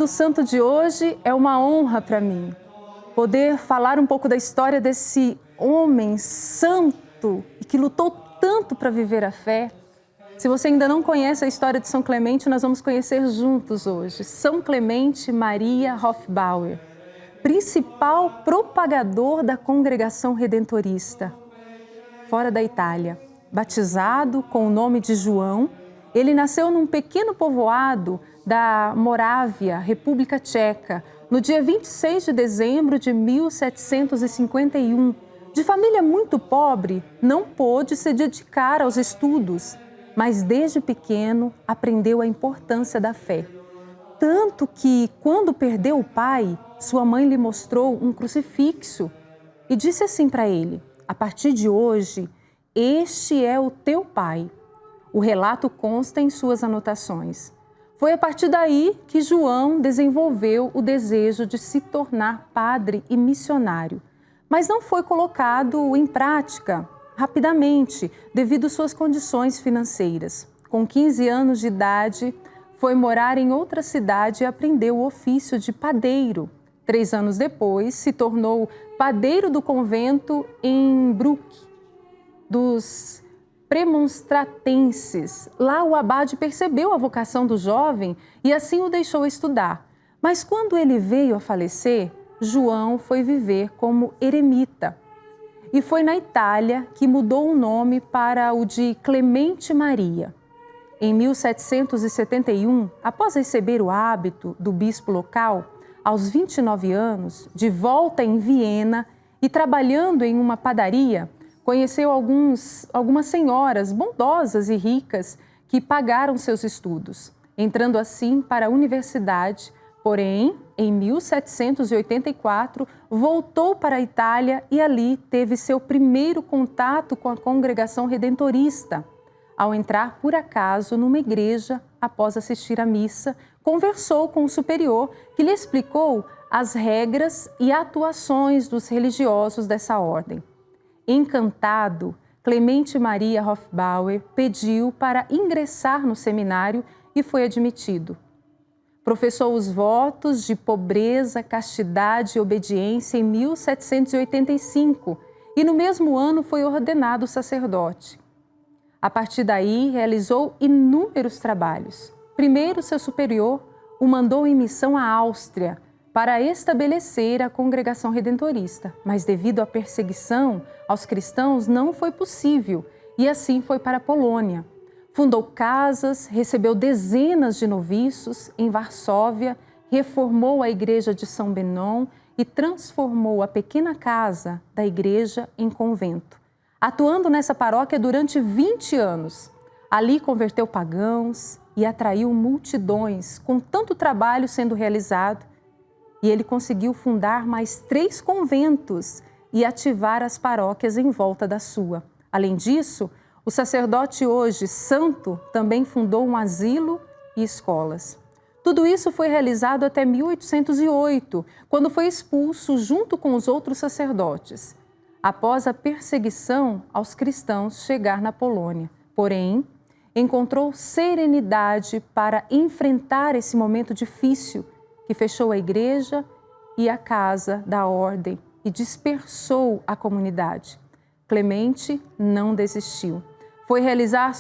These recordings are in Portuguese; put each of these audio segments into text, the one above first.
do santo de hoje é uma honra para mim poder falar um pouco da história desse homem santo e que lutou tanto para viver a fé. Se você ainda não conhece a história de São Clemente, nós vamos conhecer juntos hoje. São Clemente Maria Hofbauer, principal propagador da congregação redentorista, fora da Itália. Batizado com o nome de João, ele nasceu num pequeno povoado da Morávia, República Tcheca, no dia 26 de dezembro de 1751. De família muito pobre, não pôde se dedicar aos estudos, mas desde pequeno aprendeu a importância da fé. Tanto que, quando perdeu o pai, sua mãe lhe mostrou um crucifixo e disse assim para ele: "A partir de hoje, este é o teu pai." O relato consta em suas anotações. Foi a partir daí que João desenvolveu o desejo de se tornar padre e missionário, mas não foi colocado em prática rapidamente devido às suas condições financeiras. Com 15 anos de idade, foi morar em outra cidade e aprendeu o ofício de padeiro. 3 anos depois, se tornou padeiro do convento em Bruck, dos premonstratenses. Lá o abade percebeu a vocação do jovem e assim o deixou estudar. Mas quando ele veio a falecer, João foi viver como eremita. E foi na Itália que mudou o nome para o de Clemente Maria. Em 1771, após receber o hábito do bispo local, aos 29 anos, de volta em Viena e trabalhando em uma padaria, conheceu algumas senhoras bondosas e ricas que pagaram seus estudos, entrando assim para a universidade. Porém, em 1784, voltou para a Itália e ali teve seu primeiro contato com a congregação redentorista. Ao entrar por acaso numa igreja, após assistir à missa, conversou com o superior que lhe explicou as regras e atuações dos religiosos dessa ordem. Encantado, Clemente Maria Hofbauer pediu para ingressar no seminário e foi admitido. Professou os votos de pobreza, castidade e obediência em 1785 e no mesmo ano foi ordenado sacerdote. A partir daí, realizou inúmeros trabalhos. Primeiro, seu superior o mandou em missão à Áustria para estabelecer a congregação redentorista, mas devido à perseguição aos cristãos não foi possível e assim foi para a Polônia. Fundou casas, recebeu dezenas de noviços em Varsóvia, reformou a igreja de São Benon e transformou a pequena casa da igreja em convento. Atuando nessa paróquia durante 20 anos, ali converteu pagãos e atraiu multidões com tanto trabalho sendo realizado. E ele conseguiu fundar mais 3 conventos e ativar as paróquias em volta da sua. Além disso, o sacerdote hoje santo também fundou um asilo e escolas. Tudo isso foi realizado até 1808, quando foi expulso junto com os outros sacerdotes, após a perseguição aos cristãos chegar na Polônia. Porém, encontrou serenidade para enfrentar esse momento difícil que fechou a igreja e a casa da ordem e dispersou a comunidade. Clemente não desistiu. Foi realizar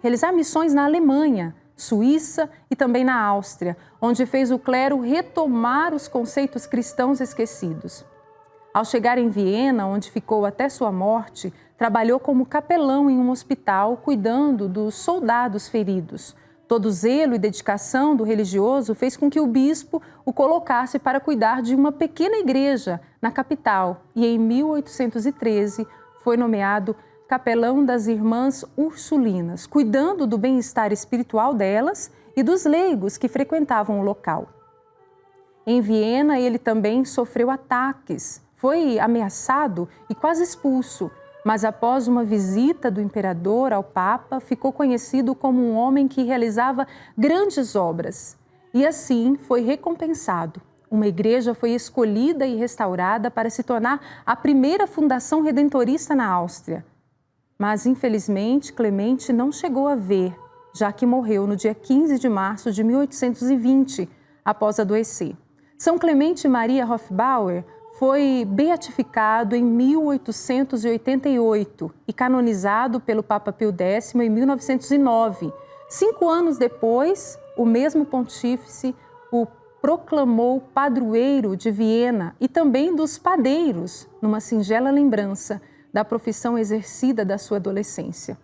realizar missões na Alemanha, Suíça e também na Áustria, onde fez o clero retomar os conceitos cristãos esquecidos. Ao chegar em Viena, onde ficou até sua morte, trabalhou como capelão em um hospital, cuidando dos soldados feridos. Todo zelo e dedicação do religioso fez com que o bispo o colocasse para cuidar de uma pequena igreja na capital e, em 1813, foi nomeado capelão das Irmãs Ursulinas, cuidando do bem-estar espiritual delas e dos leigos que frequentavam o local. Em Viena, ele também sofreu ataques, foi ameaçado e quase expulso, mas após uma visita do imperador ao Papa, ficou conhecido como um homem que realizava grandes obras. E assim foi recompensado. Uma igreja foi escolhida e restaurada para se tornar a primeira fundação redentorista na Áustria. Mas, infelizmente, Clemente não chegou a ver já que morreu no dia 15 de março de 1820, após adoecer. São Clemente Maria Hofbauer foi beatificado em 1888 e canonizado pelo Papa Pio X em 1909. 5 anos depois, o mesmo pontífice o proclamou padroeiro de Viena e também dos padeiros, numa singela lembrança da profissão exercida da sua adolescência.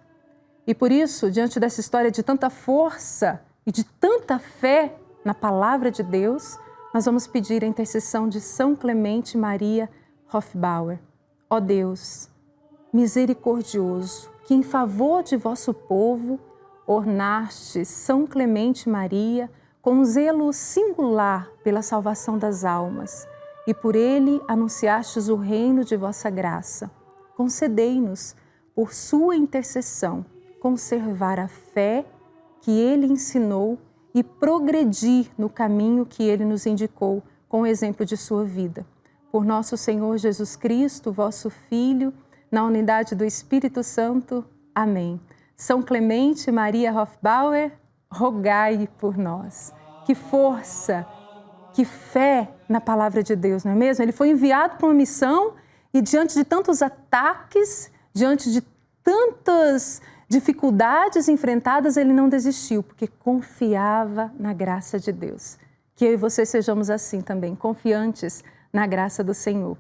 E por isso, diante dessa história de tanta força e de tanta fé na palavra de Deus, nós vamos pedir a intercessão de São Clemente Maria Hofbauer. Ó Deus, misericordioso, que em favor de vosso povo ornaste São Clemente Maria com um zelo singular pela salvação das almas, e por ele anunciastes o reino de vossa graça. Concedei-nos, por sua intercessão, conservar a fé que ele ensinou e progredir no caminho que ele nos indicou com o exemplo de sua vida. Por nosso Senhor Jesus Cristo, vosso Filho, na unidade do Espírito Santo. Amém. São Clemente Maria Hofbauer, rogai por nós. Que força, que fé na palavra de Deus, não é mesmo? Ele foi enviado para uma missão e diante de tantos ataques, diante de tantas dificuldades enfrentadas, ele não desistiu, porque confiava na graça de Deus. Que eu e você sejamos assim também, confiantes na graça do Senhor.